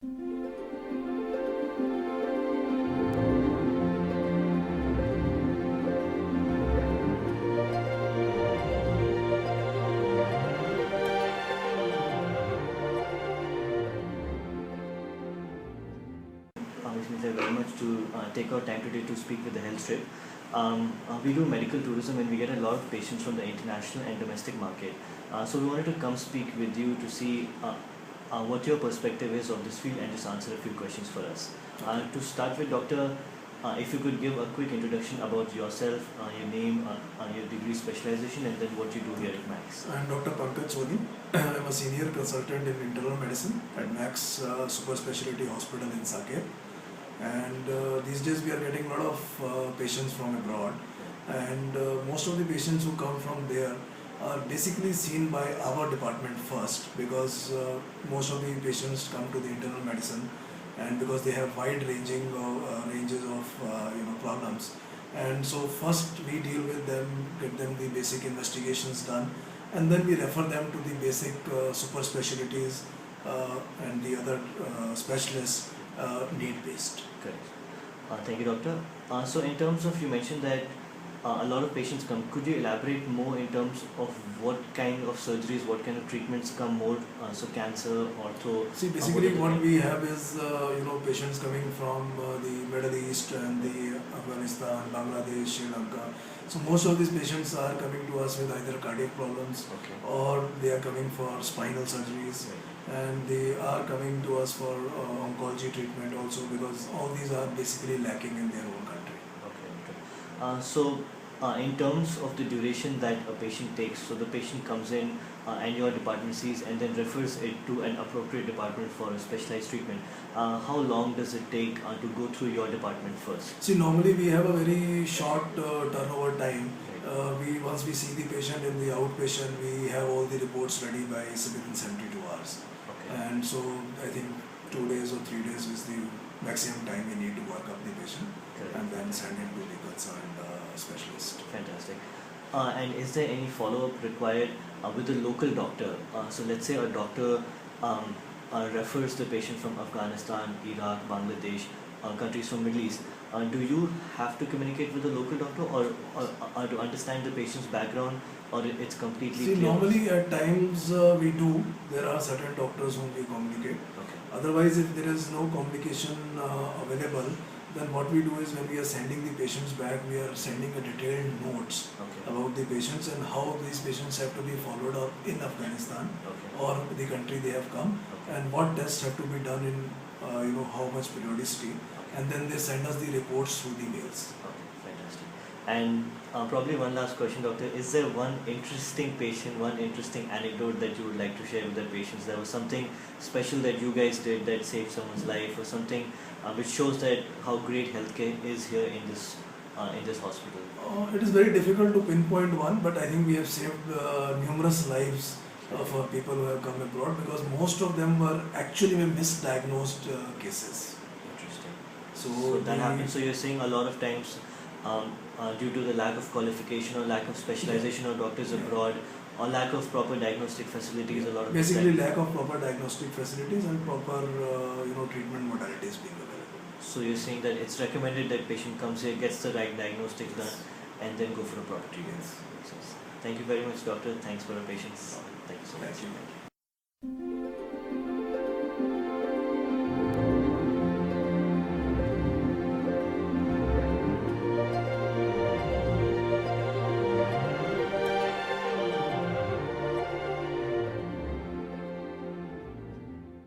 Thank very much to take our time today to speak with the Health Trip. We do medical tourism and we get a lot of patients from the international and domestic market. So we wanted to come speak with you to see what your perspective is of this field and just answer a few questions for us. To start with, Doctor, if you could give a quick introduction about yourself, your name, your degree specialization, and then what you do here at Max. I'm Dr. Pankaj Soni. I'm a senior consultant in internal medicine at Max Super Specialty Hospital in Saket. And these days we are getting a lot of patients from abroad. And most of the patients who come from there are basically seen by our department first, because most of the patients come to the internal medicine and because they have wide ranging ranges of problems. And so first we deal with them, get them the basic investigations done, and then we refer them to the basic super specialties and the other specialists need-based. Correct. Thank you, Doctor. So in terms of, you mentioned that a lot of patients come. Could you elaborate more in terms of what kind of surgeries, what kind of treatments come more? So cancer, ortho. See, basically what we have is patients coming from the Middle East and the Afghanistan, Bangladesh, Sri Lanka. So most of these patients are coming to us with either cardiac problems, or they are coming for spinal surgeries, and they are coming to us for oncology treatment also, because all these are basically lacking in their own country. So in terms of the duration that a patient takes, so the patient comes in and your department sees and then refers it to an appropriate department for a specialized treatment. How long does it take to go through your department first? See, normally we have a very short turnover time. Once we see the patient in the outpatient, we have all the reports ready by within 72 hours. And so I think 2 days or 3 days is the maximum time we need to work up the patient and then send him to the concerned specialist. Fantastic. And is there any follow-up required with the local doctor? So let's say a doctor refers the patient from Afghanistan, Iraq, Bangladesh, countries from Middle East. Do you have to communicate with the local doctor or to understand the patient's background, or it's completely clear? Normally at times we do. There are certain doctors whom we communicate. Otherwise, if there is no communication available, then what we do is, when we are sending the patients back, we are sending a detailed notes about the patients and how these patients have to be followed up in Afghanistan or the country they have come, and what tests have to be done in how much periodicity, and then they send us the reports through the mails. Fantastic. And probably one last question, Doctor. Is there one interesting patient, one interesting anecdote that you would like to share with the patients? There was something special that you guys did that saved someone's life, or something which shows that how great healthcare is here in this hospital? It is very difficult to pinpoint one, but I think we have saved numerous lives for people who have come abroad, because most of them were actually misdiagnosed cases. Interesting. So that happens. So you're saying a lot of times, due to the lack of qualification or lack of specialization of doctors abroad, or lack of proper diagnostic facilities, a lot of basically lack of proper diagnostic facilities and proper treatment modalities being available. So you're saying that it's recommended that patient comes here, gets the right diagnostics done, and then go for a proper treatment. Thank you very much, Doctor. Thanks for your patience. Thank you so much.